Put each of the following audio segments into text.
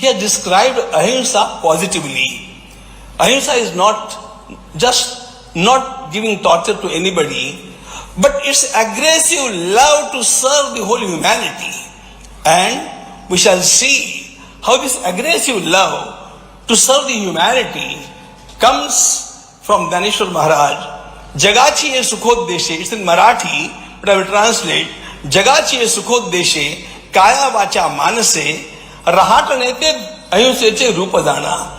he has described ahimsa positively. Ahimsa is not just not giving torture to anybody, but it's aggressive love to serve the whole humanity. And we shall see how this aggressive love to serve the humanity comes from Dhaneshwar Maharaj. Jagachi ye sukhodeshe, it's in Marathi, but I will translate. Jagachi ye sukhodeshe, kaya vacha manase, rahatanete ahimseche rupadana.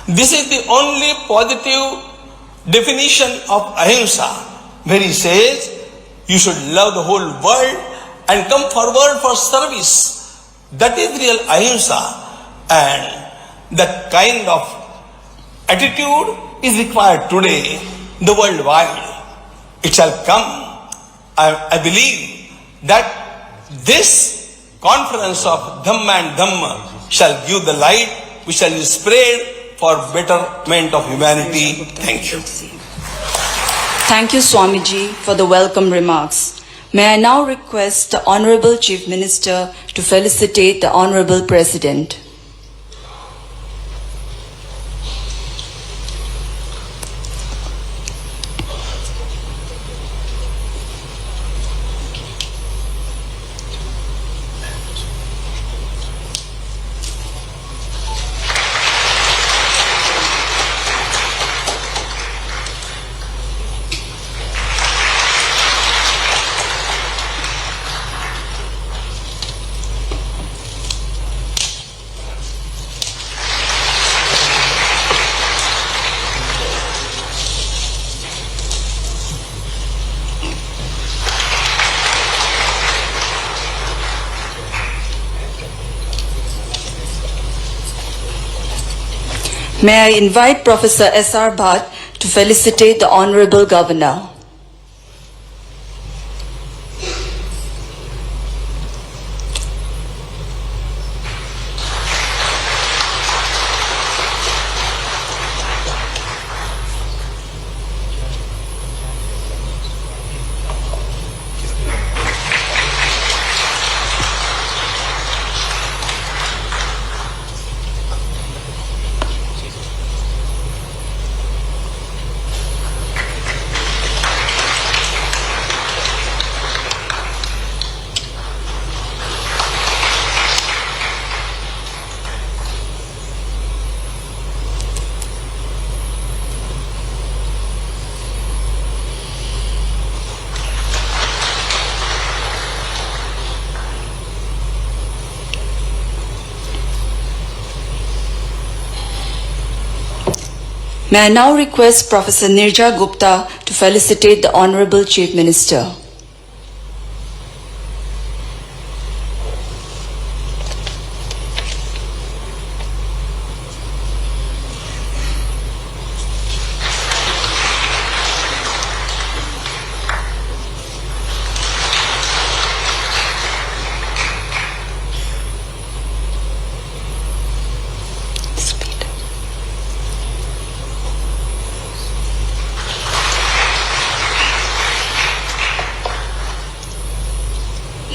This is the only positive definition of ahimsa, where he says, you should love the whole world and come forward for service. That is real ahimsa, and that kind of attitude is required today, the worldwide. It shall come. I believe that this conference of Dhamma and Dhamma shall give the light which shall be spread for betterment of humanity. Thank you. Thank you, Swamiji, for the welcome remarks. May I now request the Honorable Chief Minister to felicitate the Honorable President. May I invite Professor S.R. Bhatt to felicitate the Honorable Governor. May I now request Professor Nirja Gupta to felicitate the Honorable Chief Minister.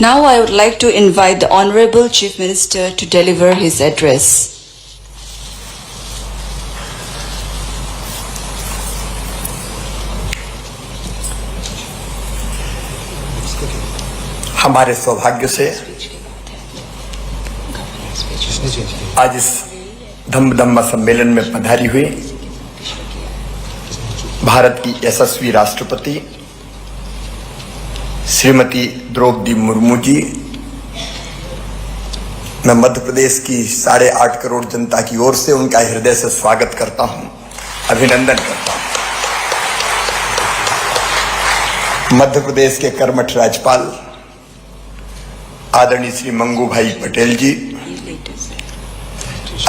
Now I would like to invite the Honorable Chief Minister to deliver his address. हमारे सौभाग्य से आज इस धम्म सम्मेलन में पधारी हुई भारत की यशस्वी राष्ट्रपति श्रीमती द्रौपदी मुर्मू जी, मैं मध्य प्रदेश की 8.5 करोड़ जनता की ओर से उनका हृदय से स्वागत करता हूं, अभिनंदन करता हूं। मध्य प्रदेश के कर्मठ राज्यपाल आदरणीय श्री मंगू भाई पटेल जी,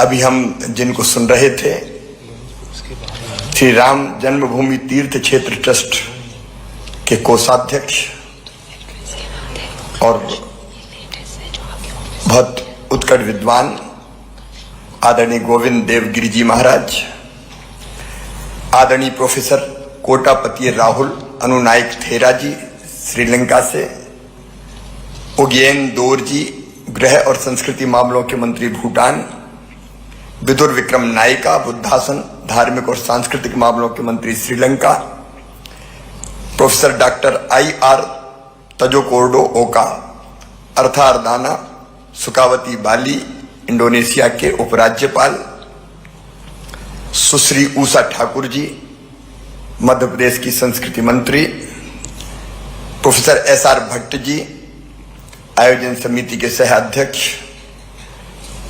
अभी हम जिनको सुन रहे थे, श्री राम जन्मभूमि तीर्थ क्षेत्र ट्रस्ट के कोषाध्यक्ष और बहुत उत्कट विद्वान आदरणीय गोविंद देवगिरी जी महाराज, आदरणीय प्रोफेसर कोटापति राहुल अनुनायक थेरा जी श्रीलंका से, उगेन दोर जी गृह और संस्कृति मामलों के मंत्री भूटान, विदुर विक्रम नायका, बुद्धासन, धार्मिक और सांस्कृतिक मामलों के मंत्री श्रीलंका, प्रोफेसर डॉक्टर IR तजोकोर्डो ओका, अर्थार्दाना सुकावती बाली, इंडोनेशिया के उपराज्यपाल, सुश्री उषा ठाकुर जी, मध्य प्रदेश की संस्कृति मंत्री, प्रोफेसर SR भट्ट जी, आयोजन समिति के सह अध्यक्ष,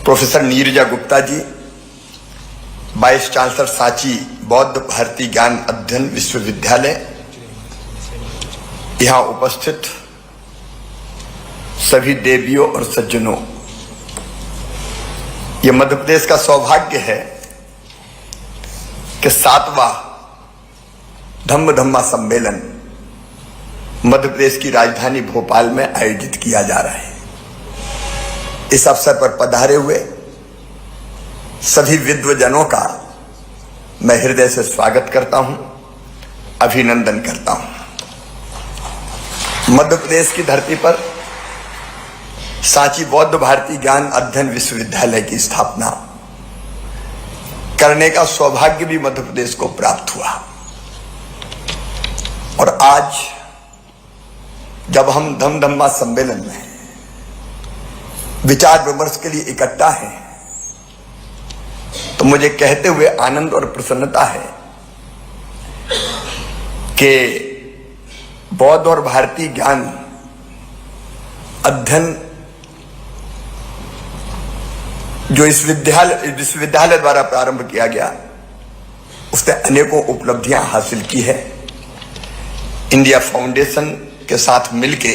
professor Neerja Gupta ji, vice chancellor Sanchi बौद्ध भारती ज्ञान अध्ययन विश्वविद्यालय, यहां उपस्थित सभी देवियों और सज्जनों, यह मध्य प्रदेश का सौभाग्य है कि 7वां धम्मा सम्मेलन मध्य प्रदेश की राजधानी भोपाल में आयोजित किया जा रहा है। इस अवसर पर पधारे हुए सभी विद्वजनों का मैं हृदय से स्वागत करता हूं, अभिनंदन करता हूं। मध्य प्रदेश की धरती पर सांची बौद्ध भारती ज्ञान अध्ययन विश्वविद्यालय की स्थापना करने का सौभाग्य भी मध्य प्रदेश को प्राप्त हुआ। और आज जब हम धम्मा सम्मेलन में विचार विमर्श के लिए इकट्ठा हैं, तो मुझे कहते हुए आनंद और प्रसन्नता है कि बौद्ध और भारतीय ज्ञान अध्ययन जो इस विश्वविद्यालय द्वारा प्रारंभ किया गया, उसने अनेकों उपलब्धियां हासिल की है। इंडिया फाउंडेशन के साथ मिलके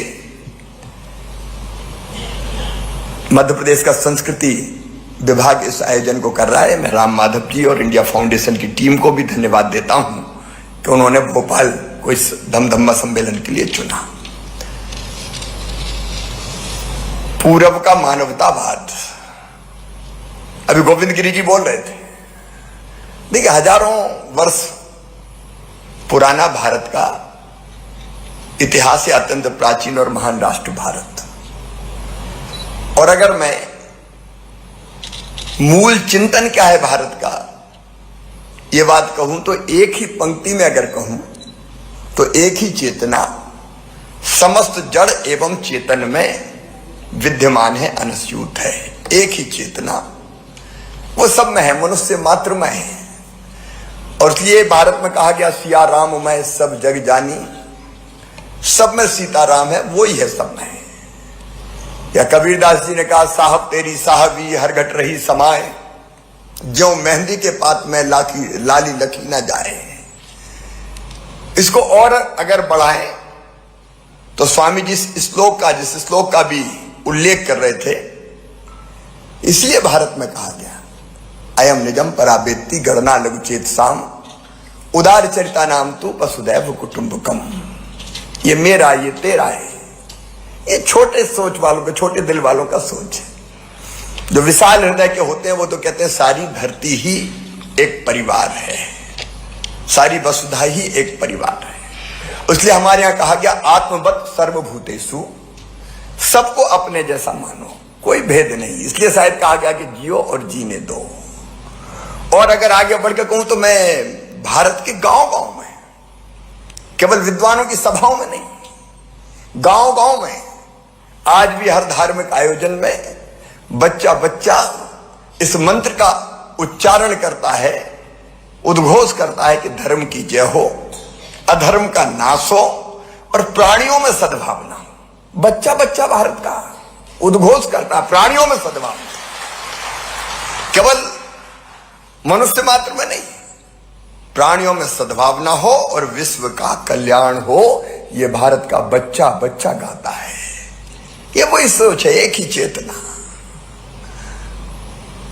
मध्य प्रदेश का संस्कृति विभाग इस आयोजन को कर रहा है। मैं राम माधव जी और इंडिया फाउंडेशन की टीम को भी धन्यवाद देता हूं कि उन्होंने भोपाल को इस धम्मा सम्मेलन के लिए चुना। पूरब का मानवतावाद, अभी गोविंद गिरी जी बोल रहे थे। देखिए, हजारों वर्ष पुराना भारत का इतिहास है, अत्यंत प्राचीन और महान राष्ट्र भारत। और अगर मैं मूल चिंतन क्या है भारत का, यह बात कहूं तो एक ही पंक्ति में अगर कहूं तो एक ही चेतना समस्त जड़ एवं चेतन में विद्यमान है, अनस्यूत है। एक ही चेतना वो सब में है, मनुष्य मात्र में है। और इसलिए भारत में कहा गया सिया राम मैं सब जग जानी, सब में सीताराम है, वो ही है सब में। या कबीरदास जी ने कहा साहब तेरी साहबी हर घट रही समाए, जो मेहंदी के पात में लाली लकी ना जाए। इसको और अगर बढ़ाएं तो स्वामी जी जिस श्लोक का भी उल्लेख कर रहे थे, इसलिए भारत में कहा गया अयम निजम पराबेत्ति गणना लघु चेत साम, उदार चरिता नाम तू वसुदैव कुटुंबकम। ये मेरा, ये तेरा है। ये छोटे सोच वालों का, छोटे दिल वालों का सोच है। जो विशाल हृदय के होते हैं वो तो कहते हैं सारी धरती ही एक परिवार है, सारी वसुधा ही एक परिवार है। इसलिए हमारे यहां कहा गया आत्मवत् सर्वभूतेषु, सबको अपने जैसा मानो, कोई भेद नहीं। इसलिए शायद कहा गया कि जियो और जीने दो। और अगर आगे बढ़कर कहूं तो मैं भारत के गांव-गांव में, केवल विद्वानों की सभाओं में नहीं, गांव-गांव में आज भी हर धार्मिक आयोजन में बच्चा बच्चा इस मंत्र का उच्चारण करता है, उद्घोष करता है कि धर्म की जय हो, अधर्म का नाश हो और प्राणियों में सद्भावना हो। बच्चा बच्चा भारत का उद्घोष करता है प्राणियों में सद्भावना, केवल मनुष्य मात्र में नहीं, प्राणियों में सद्भावना हो और विश्व का कल्याण हो। यह भारत का बच्चा बच्चा गाता है। यह वही सोच है, एक ही चेतना।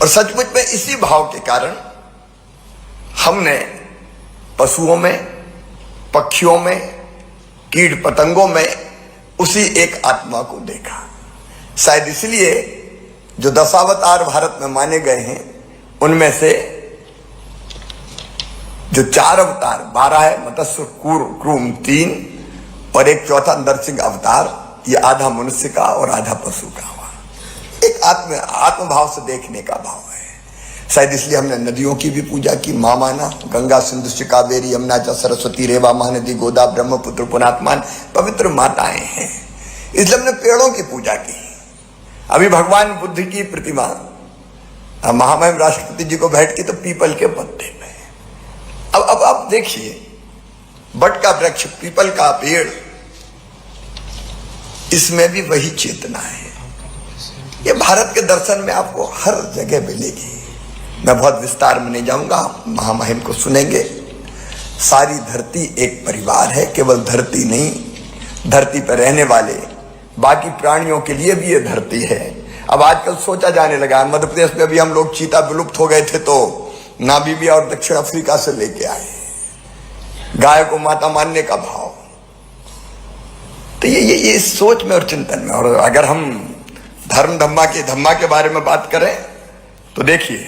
और सचमुच में इसी भाव के कारण हमने पशुओं में, पक्षियों में, कीट पतंगों में उसी एक आत्मा को देखा। शायद इसलिए जो दशावतार भारत में माने गए हैं, उनमें से जो 4 अवतार 12 है, मत्स्य कूर्म 3 और एक चौथा नरसिंह अवतार, ये आधा मनुष्य का और आधा पशु का हुआ। एक आत्मभाव से देखने का भाव है। शायद इसलिए हमने नदियों की भी पूजा की, माँ माना। गंगा सिंधु से कावेरी यमुना च सरस्वती रेवा महानदी गोदा ब्रह्मपुत्र पुनात्मान पवित्र माताएं हैं, इसलिए हमने पेड़ों की पूजा की। अभी भगवान बुद्ध की प्रतिमा महामहिम राष्ट्रपति जी को भेंट की तो पीपल के पत्ते में। अब आप देखिए, बट का वृक्ष, पीपल का पेड़, इसमें भी वही चेतना है। ये भारत के दर्शन में आपको हर जगह मिलेगी। मैं बहुत विस्तार में नहीं जाऊंगा, महामहिम को सुनेंगे। सारी धरती एक परिवार है, केवल धरती नहीं, धरती पर रहने वाले बाकी प्राणियों के लिए भी ये धरती है। अब आजकल सोचा जाने लगा, मध्य प्रदेश में भी हम लोग चीता विलुप्त हो गए थे तो नामीबिया और दक्षिण अफ्रीका से लेके आए गाय को माता मानने का भाव। तो ये सोच में और चिंतन में। और अगर हम धम्मा के बारे में बात करें तो देखिए,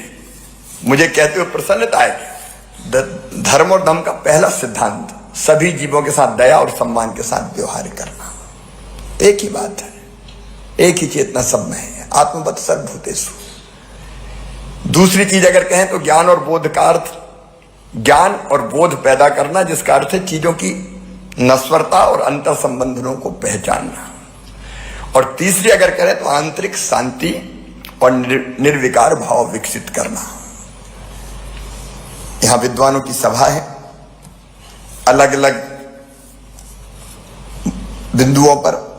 मुझे कहते हुए प्रसन्नता है। धर्म और धम्म का पहला सिद्धांत सभी जीवों के साथ दया और सम्मान के साथ व्यवहार करना। एक ही बात है, एक ही चेतना सब में है, आत्मवत् सर्वभूतेषु। दूसरी चीज अगर कहें तो ज्ञान और बोध का अर्थ, ज्ञान और बोध पैदा करना, जिसका अर्थ है चीजों की नश्वरता और अंतर संबंधों को पहचानना। और तीसरी अगर करें तो आंतरिक शांति और निर्विकार भाव विकसित करना। यहां विद्वानों की सभा है, अलग अलग बिंदुओं पर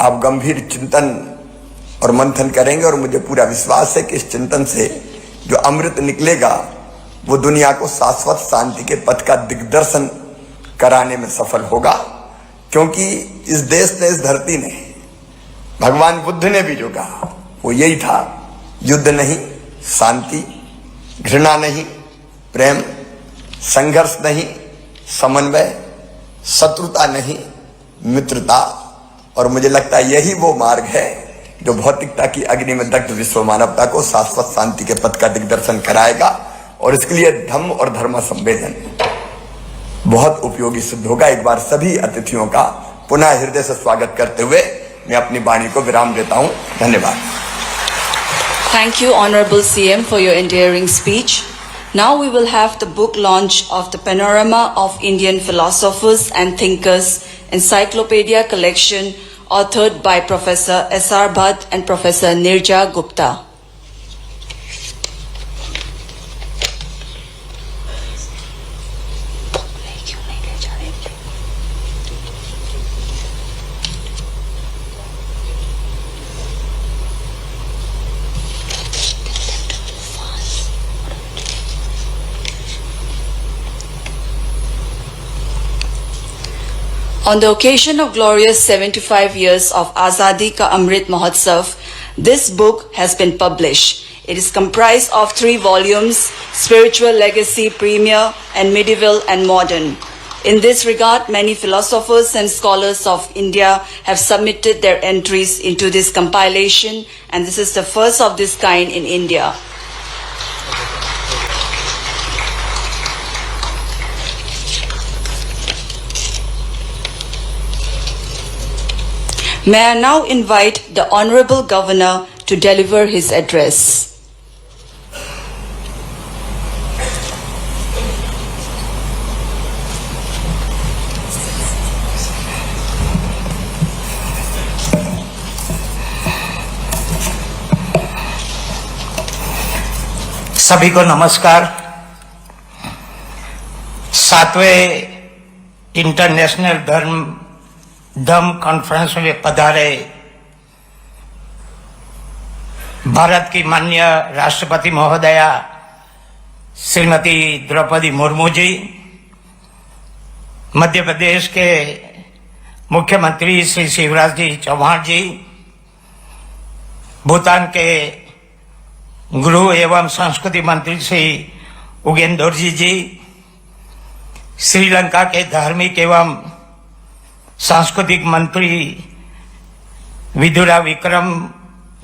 आप गंभीर चिंतन और मंथन करेंगे और मुझे पूरा विश्वास है कि इस चिंतन से जो अमृत निकलेगा वो दुनिया को शाश्वत शांति के पथ का दिग्दर्शन कराने में सफल होगा। क्योंकि इस देश ने, इस धरती ने, भगवान बुद्ध ने भी जो कहा वो यही था, युद्ध नहीं, शांति, घृणा नहीं, प्रेम, संघर्ष नहीं, समन्वय, शत्रुता नहीं, मित्रता। और मुझे लगता है यही वो मार्ग है जो भौतिकता की अग्नि में दग्ध विश्व मानवता को शाश्वत शांति के पथ का दिग्दर्शन कराएगा। और इसके लिए धम्म और धर्म सम्मेलन बहुत उपयोगी सिद्ध होगा। एक बार सभी अतिथियों का पुनः हृदय से स्वागत करते हुए मैं अपनी वाणी को विराम देता हूं। धन्यवाद। Thank you, Honorable CM, for your endearing speech. Now we will have the book launch of the Panorama of Indian Philosophers and Thinkers Encyclopedia Collection, authored by Professor S.R. Bhatt and Professor Nirja Gupta. On the occasion of glorious 75 years of Azadi Ka Amrit Mahotsav, this book has been published. It is comprised of 3 volumes, Spiritual Legacy, Premier, and Medieval and Modern. In this regard, many philosophers and scholars of India have submitted their entries into this compilation, and this is the first of this kind in India. May I now invite the Honorable Governor to deliver his address. सभी को नमस्कार। 7वें international धम्म conference में पधारे भारत की माननीय राष्ट्रपति महोदया श्रीमती द्रौपदी मुर्मू जी, मध्य प्रदेश के मुख्यमंत्री श्री शिवराज जी चौहान जी, भूटान के गृह एवं संस्कृति मंत्री श्री उगेंद्र जी, श्रीलंका के धार्मिक एवं सांस्कृतिक मंत्री विदुरा विक्रम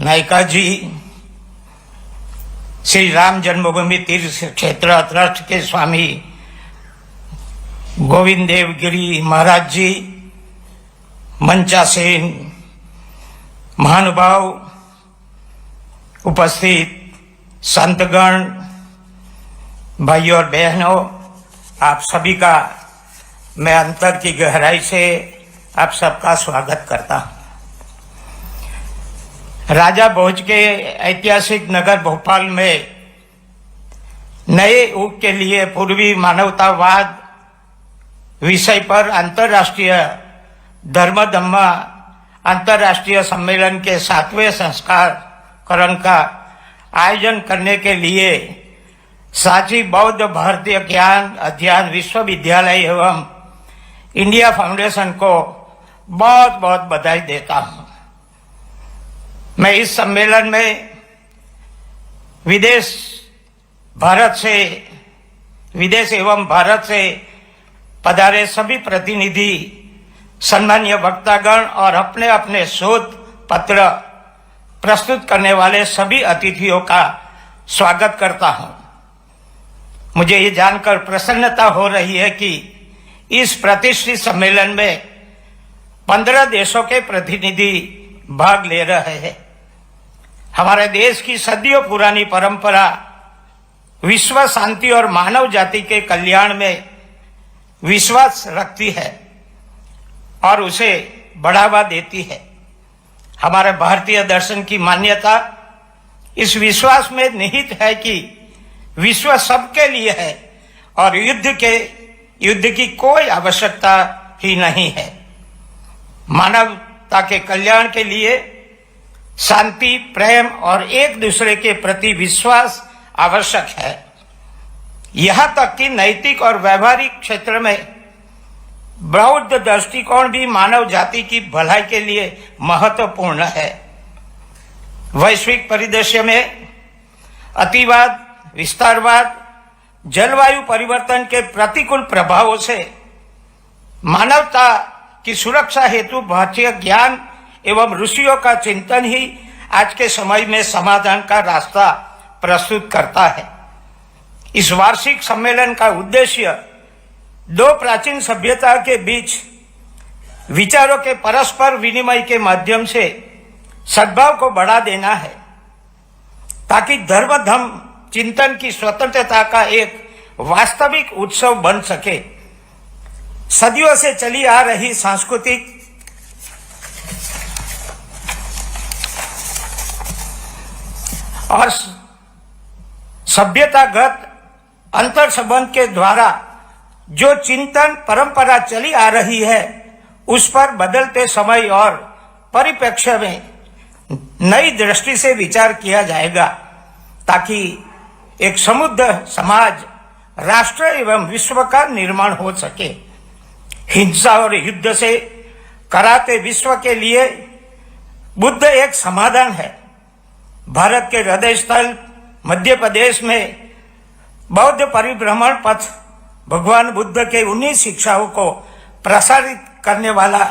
नायका जी, श्री राम जन्मभूमि तीर्थ क्षेत्र ट्रस्ट के स्वामी गोविंद देव गिरी महाराज जी, मंचासीन महानुभाव, उपस्थित संतगण, भाइयों और बहनों, आप सभी का मैं अंतर की गहराई से आप सबका स्वागत करता हूं। राजा भोज के ऐतिहासिक नगर भोपाल में नए युग के लिए पूर्वी मानवतावाद विषय पर अंतर्राष्ट्रीय धर्म अंतर्राष्ट्रीय सम्मेलन के 7वें संस्करण का आयोजन करने के लिए सांची बौद्ध भारतीय ज्ञान अध्ययन विश्वविद्यालय एवं इंडिया फाउंडेशन को बहुत बहुत बधाई देता हूं। मैं इस सम्मेलन में विदेश एवं भारत से पधारे सभी प्रतिनिधि, सम्मानीय वक्तागण और अपने अपने शोध पत्र प्रस्तुत करने वाले सभी अतिथियों का स्वागत करता हूं। मुझे ये जानकर प्रसन्नता हो रही है कि इस प्रतिष्ठित सम्मेलन में 15 देशों के प्रतिनिधि भाग ले रहे हैं। हमारे देश की सदियों पुरानी परंपरा विश्व शांति और मानव जाति के कल्याण में विश्वास रखती है और उसे बढ़ावा देती है। हमारे भारतीय दर्शन की मान्यता इस विश्वास में निहित है कि विश्व सबके लिए है और युद्ध की कोई आवश्यकता ही नहीं है। मानवता के कल्याण के लिए शांति, प्रेम और एक दूसरे के प्रति विश्वास आवश्यक है। यहां तक कि नैतिक और व्यवहारिक क्षेत्र में बौद्ध दृष्टिकोण भी मानव जाति की भलाई के लिए महत्वपूर्ण है। वैश्विक परिदृश्य में अतिवाद, विस्तारवाद, जलवायु परिवर्तन के प्रतिकूल प्रभावों से मानवता की सुरक्षा हेतु भारतीय ज्ञान एवं ऋषियों का चिंतन ही आज के समय में समाधान का रास्ता प्रस्तुत करता है। इस वार्षिक सम्मेलन का उद्देश्य दो प्राचीन सभ्यता के बीच विचारों के परस्पर विनिमय के माध्यम से सद्भाव को बढ़ा देना है, ताकि धर्म चिंतन की स्वतंत्रता का एक वास्तविक उत्सव बन सके। सदियों से चली आ रही सांस्कृतिक और सभ्यतागत अंतर संबंध के द्वारा जो चिंतन परंपरा चली आ रही है, उस पर बदलते समय और परिप्रेक्ष्य में नई दृष्टि से विचार किया जाएगा, ताकि एक समृद्ध समाज, राष्ट्र एवं विश्व का निर्माण हो सके। हिंसा और युद्ध से कराते विश्व के लिए बुद्ध एक समाधान है। भारत के हृदय स्थल मध्य प्रदेश में बौद्ध परिभ्रमण पथ भगवान बुद्ध के 19 शिक्षाओं को प्रसारित करने वाला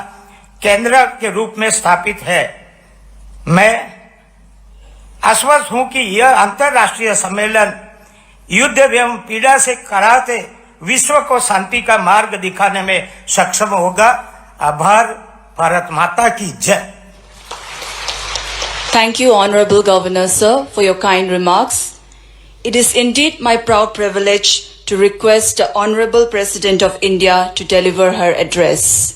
केंद्र के रूप में स्थापित है। मैं आश्वस्त हूं कि यह अंतर्राष्ट्रीय सम्मेलन युद्ध एवं पीड़ा से कराते विश्व को शांति का मार्ग दिखाने में सक्षम होगा। आभार। भारत माता की जय। Thank you, Honorable Governor, sir, for your kind remarks. It is indeed my proud privilege to request the Honorable President of India to deliver her address.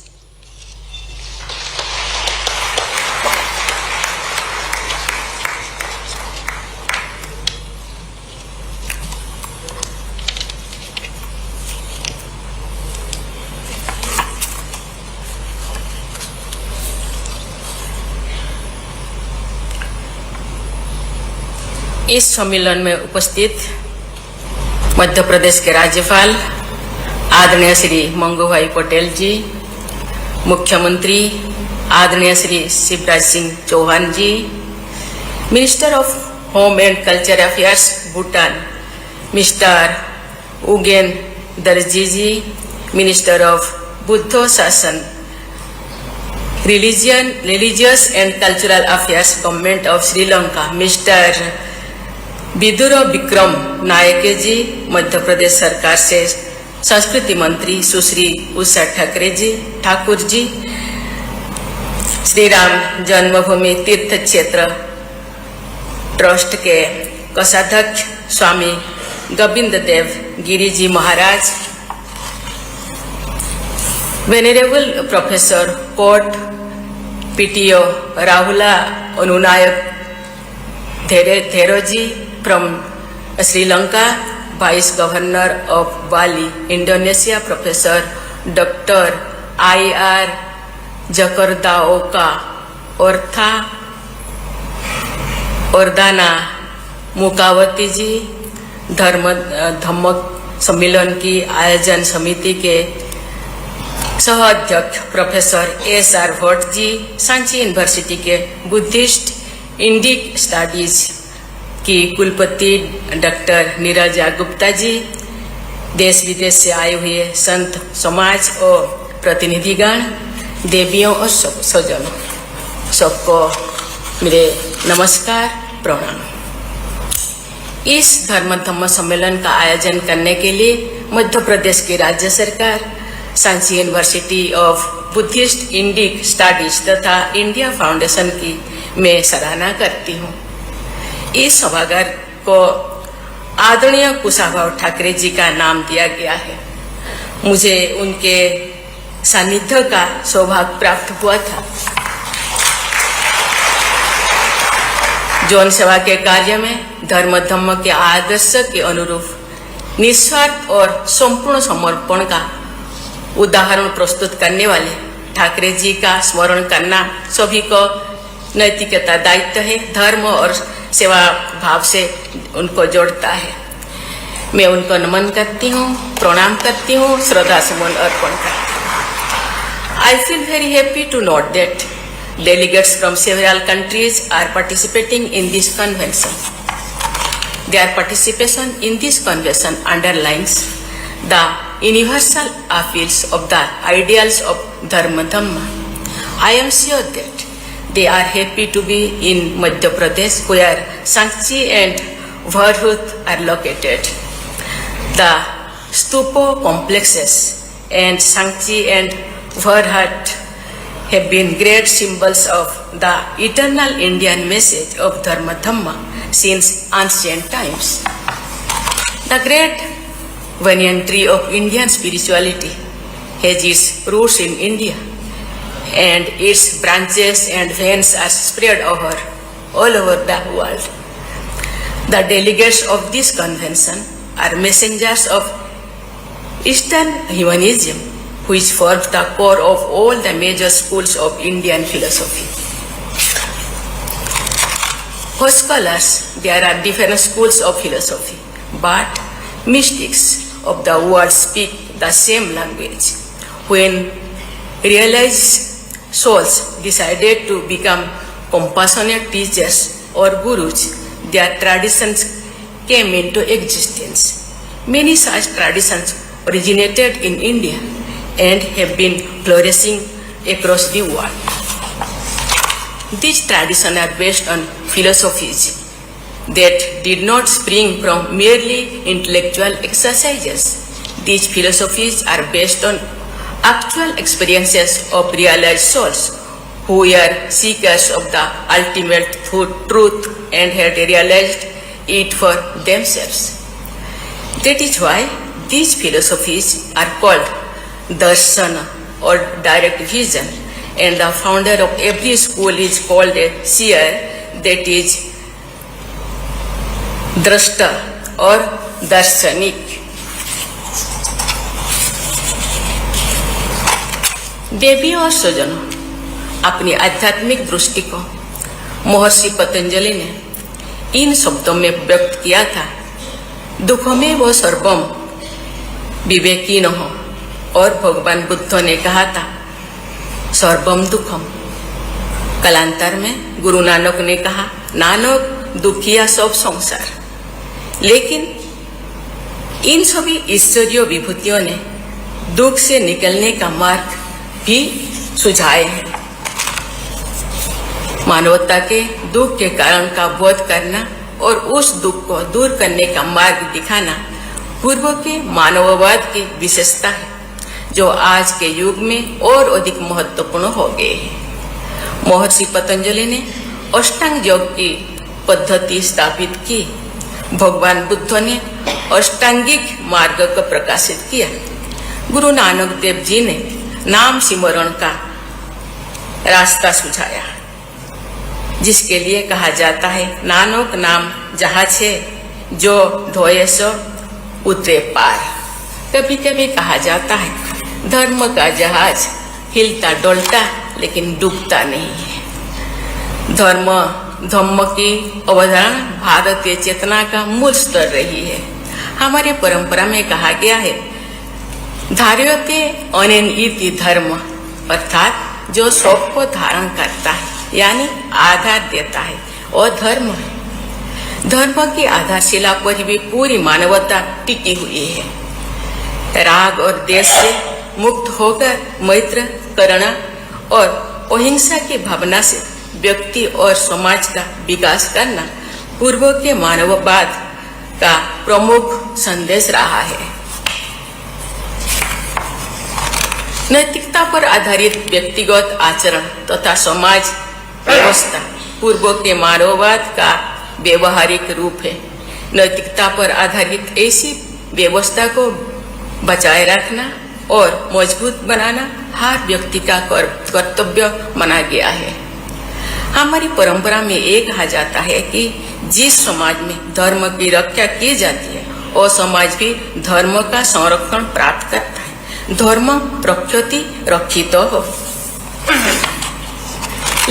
इस सम्मेलन में उपस्थित मध्य प्रदेश के राज्यपाल आदरणीय श्री मंगू भाई पटेल जी, मुख्यमंत्री आदरणीय श्री शिवराज सिंह चौहान जी, minister of home and culture affairs Bhutan mister Ugen दर्जी जी, मिनिस्टर ऑफ बुद्ध शासन religious and cultural affairs government of Sri Lanka mister Vidur Vikram नायक जी, मध्य प्रदेश सरकार से संस्कृति मंत्री सुश्री उषा ठाकुर जी, श्री राम जन्मभूमि तीर्थ क्षेत्र ट्रस्ट के कोषाध्यक्ष स्वामी गोविंद देव गिरी जी महाराज, वेनेरेबल प्रोफेसर कोर्ट PTO Rahula Anunayak Theroji from Sri Lanka, Vice Governor of Bali, Indonesia, Professor Dr. IR Jakardaoka Ortha Ordana मुकावती जी धम्म सम्मेलन की आयोजन समिति के सह अध्यक्ष professor SR Bhatt ji, Sanchi university के बुद्धिस्ट इंडिक स्टडीज की कुलपति डॉक्टर नीरजा गुप्ता जी, देश विदेश से आए हुए संत समाज और प्रतिनिधिगण, देवियों और स्वजनों, सबको मेरे नमस्कार प्रणाम। इस धम्म सम्मेलन का आयोजन करने के लिए मध्य प्रदेश की राज्य सरकार, Sanchi university of Buddhist Indic studies तथा इंडिया फाउंडेशन की मैं सराहना करती हूँ। इस सभागार को आदरणीय कुशाभाऊ ठाकरे जी का नाम दिया गया है। मुझे उनके सानिध्य का सौभाग्य प्राप्त हुआ था। जौन सेवा के कार्य में धम्म के आदर्श के अनुरूप निस्वार्थ और संपूर्ण समर्पण का उदाहरण प्रस्तुत करने वाले ठाकरे जी का स्मरण करना सभी को नैतिकता दायित्व है। धर्म और सेवा भाव से उनको जोड़ता है। मैं उनको नमन करती हूँ, प्रणाम करती हूँ, श्रद्धा सुमन अर्पण करती हूँ। I feel very happy to note that delegates from several countries are participating in this convention. Their participation in this convention underlines the universal appeals of the ideals of Dhamma. I am sure that they are happy to be in Madhya Pradesh, where Sanchi and Bharhut are located. The stupa complexes and Sanchi and Bharhut have been great symbols of the eternal Indian message of Dhamma since ancient times. The great banyan tree of Indian spirituality has its roots in India, and its branches and veins are spread all over the world. The delegates of this convention are messengers of Eastern humanism, which forms the core of all the major schools of Indian philosophy. For scholars, there are different schools of philosophy, but mystics of the world speak the same language. When realized souls decided to become compassionate teachers or gurus, their traditions came into existence. Many such traditions originated in India and have been flourishing across the world. These traditions are based on philosophies that did not spring from merely intellectual exercises. These philosophies are based on actual experiences of realized souls who were seekers of the ultimate truth and had realized it for themselves. That is why these philosophies are called darsana or direct vision, and the founder of every school is called a seer, that is drashta or darshanik. देवी और स्वजनों, अपनी आध्यात्मिक दृष्टि को महर्षि पतंजलि ने इन शब्दों में व्यक्त किया था, दुखमें वो सर्वम विवेकिनः, और भगवान बुद्ध ने कहा था सर्वम दुखम। कालांतर में गुरु नानक ने कहा नानक दुखिया सब संसार। लेकिन इन सभी ईश्वरीय विभूतियों ने दुख से निकलने का मार्ग भी सुझाए हैं। मानवता के दुख के कारण का बोध करना और उस दुख को दूर करने का मार्ग दिखाना पूर्व के मानववाद की विशेषता है, जो आज के युग में और अधिक महत्वपूर्ण हो गए हैं। महर्षि पतंजलि ने अष्टांग योग की पद्धति स्थापित की। भगवान बुद्ध ने अष्टांगिक मार्ग को प्रकाशित किया। गुरु नानक देव जी ने नाम सिमरण का रास्ता सुझाया, जिसके लिए कहा जाता है नानक नाम जहाज है जो ढोए सो उतरे पार। कभी कभी कहा जाता है धर्म का जहाज हिलता डोलता लेकिन डूबता नहीं है। धम्म की अवधारणा भारतीय चेतना का मूल स्तर रही है। हमारी परंपरा में कहा गया है धार्यते अनेन इति धर्म, अर्थात जो सबको धारण करता है यानी आधार देता है और धर्म है। धर्म की आधारशिला पर भी पूरी मानवता टिकी हुई है। राग और द्वेष से मुक्त होकर मैत्र करना और अहिंसा की भावना से व्यक्ति और समाज का विकास करना पूर्व के मानववाद का प्रमुख संदेश रहा है। नैतिकता पर आधारित व्यक्तिगत आचरण तथा समाज व्यवस्था पूर्व के मानववाद का व्यवहारिक रूप है। नैतिकता पर आधारित ऐसी व्यवस्था को बचाए रखना और मजबूत बनाना हर व्यक्ति का कर्तव्य माना गया है। हमारी परंपरा में ये कहा जाता है कि जिस समाज में धर्म की रक्षा की जाती है वो समाज भी धर्म का संरक्षण प्राप्त करता है। धर्म रक्षति रक्षितो हो।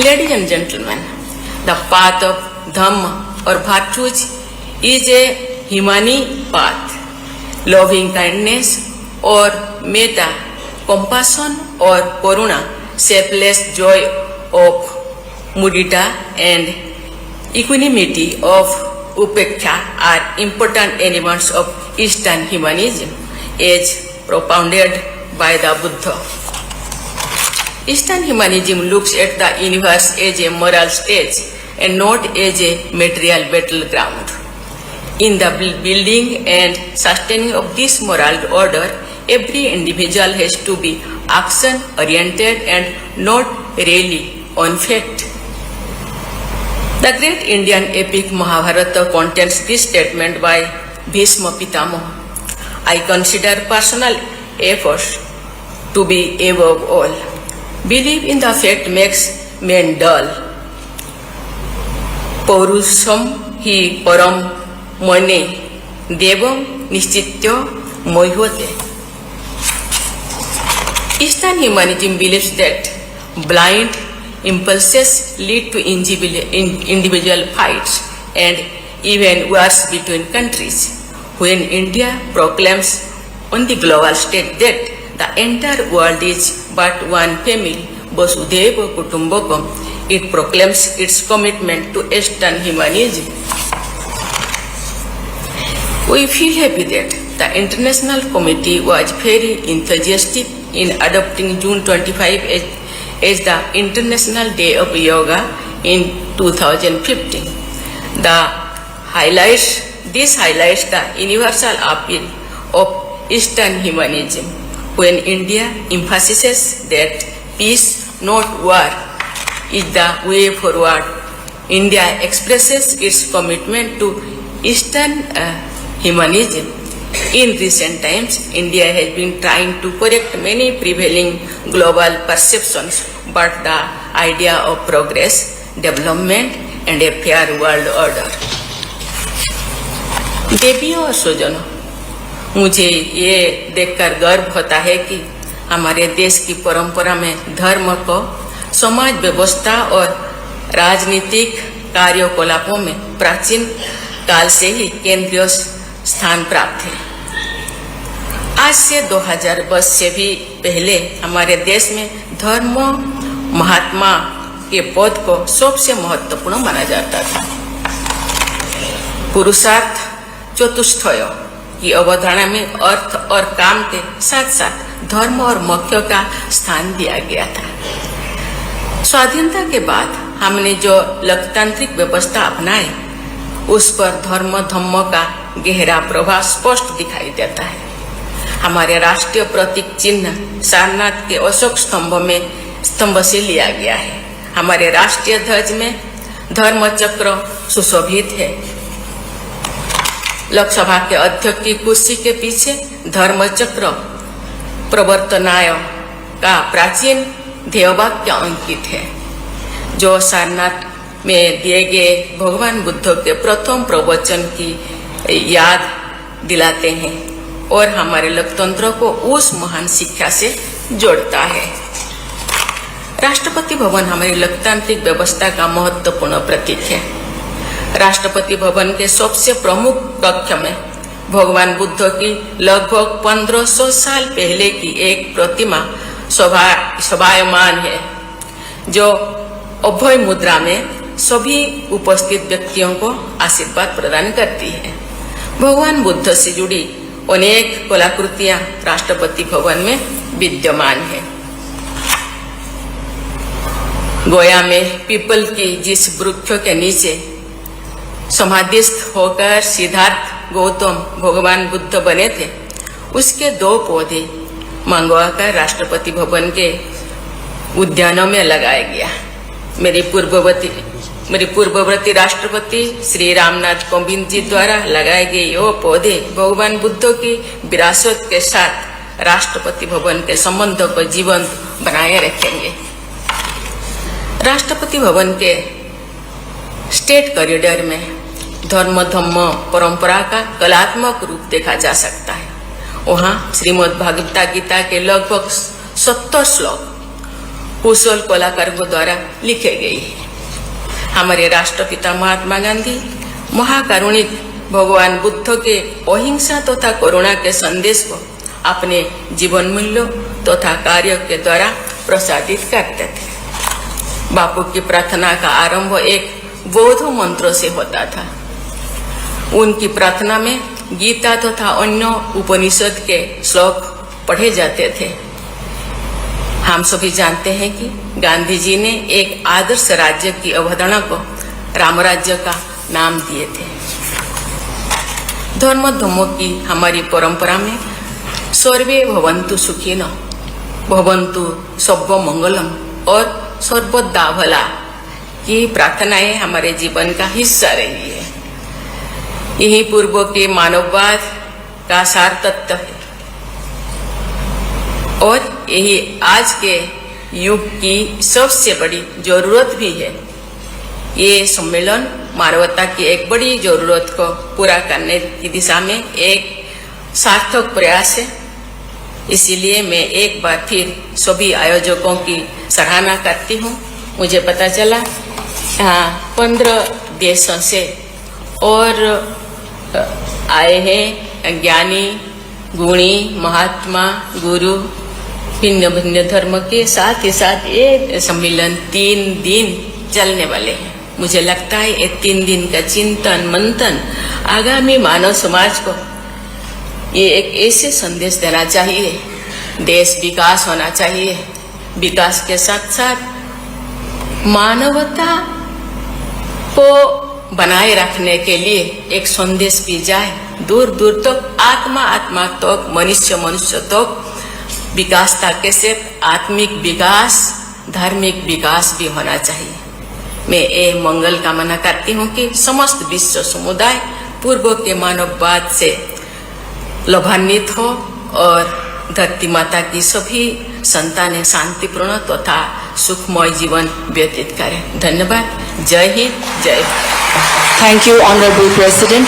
Ladies and gentlemen, the path of Dhamma or virtues is a humane path. Loving kindness or metta, compassion or karuna, selfless joy of mudita and equanimity of upekkha are important elements of Eastern humanism as propounded by the Buddha. Eastern humanism looks at the universe as a moral stage and not as a material battleground. In the building and sustaining of this moral order, every individual has to be action-oriented and not really on fact. The great Indian epic Mahabharata contains this statement by Bhishma Pitamaha. I consider personal efforts to be above all. Belief in the fact makes men dull. Paurusham hi param mane devam nishchitya mohote. Eastern humanism believes that blind impulses lead to individual fights and even wars between countries. When India proclaims on the global stage that the entire world is but one family, Vasudhaiva Kutumbakam, it proclaims its commitment to Eastern humanism. We feel happy that the International Committee was very enthusiastic in adopting June 25 as the International Day of Yoga in 2015. This highlights the universal appeal of Eastern humanism. When India emphasizes that peace, not war, is the way forward, India expresses its commitment to Eastern humanism. In recent times, India has been trying to correct many prevailing global perceptions, but the idea of progress, development and a fair world order. देवियों और स्वजनों, मुझे ये देखकर गर्व होता है कि हमारे देश की परंपरा में धर्म को समाज व्यवस्था और राजनीतिक कार्यकलापों में प्राचीन काल से ही केंद्रीय स्थान प्राप्त है। आज से 2000 वर्ष से भी पहले हमारे देश में धर्म महात्मा के पद को सबसे महत्वपूर्ण माना जाता था। पुरुषार्थ चतुष्टय की अवधारणा में अर्थ और काम के साथ साथ धर्म और मोक्ष का स्थान दिया गया था। स्वाधीनता के बाद हमने जो लोकतांत्रिक व्यवस्था अपनाई, उस पर धर्म धम्म का गहरा प्रभाव स्पष्ट दिखाई देता है। हमारे राष्ट्रीय प्रतीक चिन्ह सारनाथ के अशोक स्तंभ से लिया गया है। हमारे राष्ट्रीय ध्वज में धर्म चक्र सुशोभित है। लोकसभा के अध्यक्ष की कुर्सी के पीछे धर्मचक्र प्रवर्तनाय का प्राचीन ध्येयवाक्य अंकित है, जो सारनाथ में दिए गए भगवान बुद्ध के प्रथम प्रवचन की याद दिलाते हैं और हमारे लोकतंत्र को उस महान शिक्षा से जोड़ता है। राष्ट्रपति भवन हमारी लोकतांत्रिक व्यवस्था का महत्वपूर्ण प्रतीक है। राष्ट्रपति भवन के सबसे प्रमुख कक्ष में भगवान बुद्ध की लगभग 1500 साल पहले की एक प्रतिमा शोभायमान है, जो अभय मुद्रा में सभी उपस्थित व्यक्तियों को आशीर्वाद प्रदान करती है। भगवान बुद्ध से जुड़ी अनेक कलाकृतियां राष्ट्रपति भवन में विद्यमान है। गोया में पीपल की जिस वृक्ष के नीचे समाधिस्थ होकर सिद्धार्थ गौतम भगवान बुद्ध बने थे, उसके 2 पौधे मंगवाकर राष्ट्रपति भवन के उद्यानों में लगाया गया। मेरे पूर्ववर्ती राष्ट्रपति श्री रामनाथ कोविंद जी द्वारा लगाए गए ये पौधे भगवान बुद्ध की विरासत के साथ राष्ट्रपति भवन के संबंध को जीवंत बनाए रखेंगे। राष्ट्रपति भवन के स्टेट कॉरिडोर में धर्म परंपरा का कलात्मक रूप देखा जा सकता है। वहाँ श्रीमद् भागवत गीता के लगभग 70 श्लोक कुशल कलाकारों द्वारा लिखे गए हैं। हमारे राष्ट्रपिता महात्मा गांधी महाकारुणिक भगवान बुद्ध के अहिंसा तथा करुणा के संदेश को अपने जीवन मूल्यों तथा कार्यों के द्वारा प्रसारित करते थे। बापू की प्रार्थना का आरंभ एक बौद्ध मंत्रों से होता था। उनकी प्रार्थना में गीता तथा अन्य उपनिषद के श्लोक पढ़े जाते थे। हम सभी जानते हैं कि गांधी जी ने एक आदर्श राज्य की अवधारणा को रामराज्य का नाम दिए थे। धर्मों की हमारी परंपरा में सर्वे भवन्तु सुखिनो, भवन्तु सब्बो मंगलम और सर्वदा भला की प्रार्थनाएं हमारे जीवन का हिस्सा रही है। यही पूर्व के मानववाद का सार तत्व है और यही आज के युग की सबसे बड़ी जरूरत भी है। ये सम्मेलन मानवता की एक बड़ी जरूरत को पूरा करने की दिशा में एक सार्थक प्रयास है। इसीलिए मैं एक बार फिर सभी आयोजकों की सराहना करती हूँ। मुझे पता चला यहाँ 15 देशों से और आए हैं ज्ञानी, गुणी, महात्मा, गुरु, भिन्न भिन्न धर्म के। साथ ही साथ ये सम्मेलन 3 दिन चलने वाले हैं। मुझे लगता है ये 3 दिन का चिंतन मंथन आगामी मानव समाज को ये एक ऐसे संदेश देना चाहिए, देश विकास होना चाहिए, विकास के साथ साथ मानवता को बनाए रखने के लिए एक संदेश भी जाए दूर दूर तक, आत्मा तक, मनुष्य तक। विकास तक कैसे आत्मिक विकास, धार्मिक विकास भी होना चाहिए। मैं ये मंगल कामना करती हूँ कि समस्त विश्व समुदाय पूर्व के मानववाद से लाभान्वित हो और धरती माता की सभी संतानें शांतिपूर्ण तथा सुखमय जीवन व्यतीत करें। धन्यवाद। जय हिंद, जय Bharat. Thank you, Honorable President.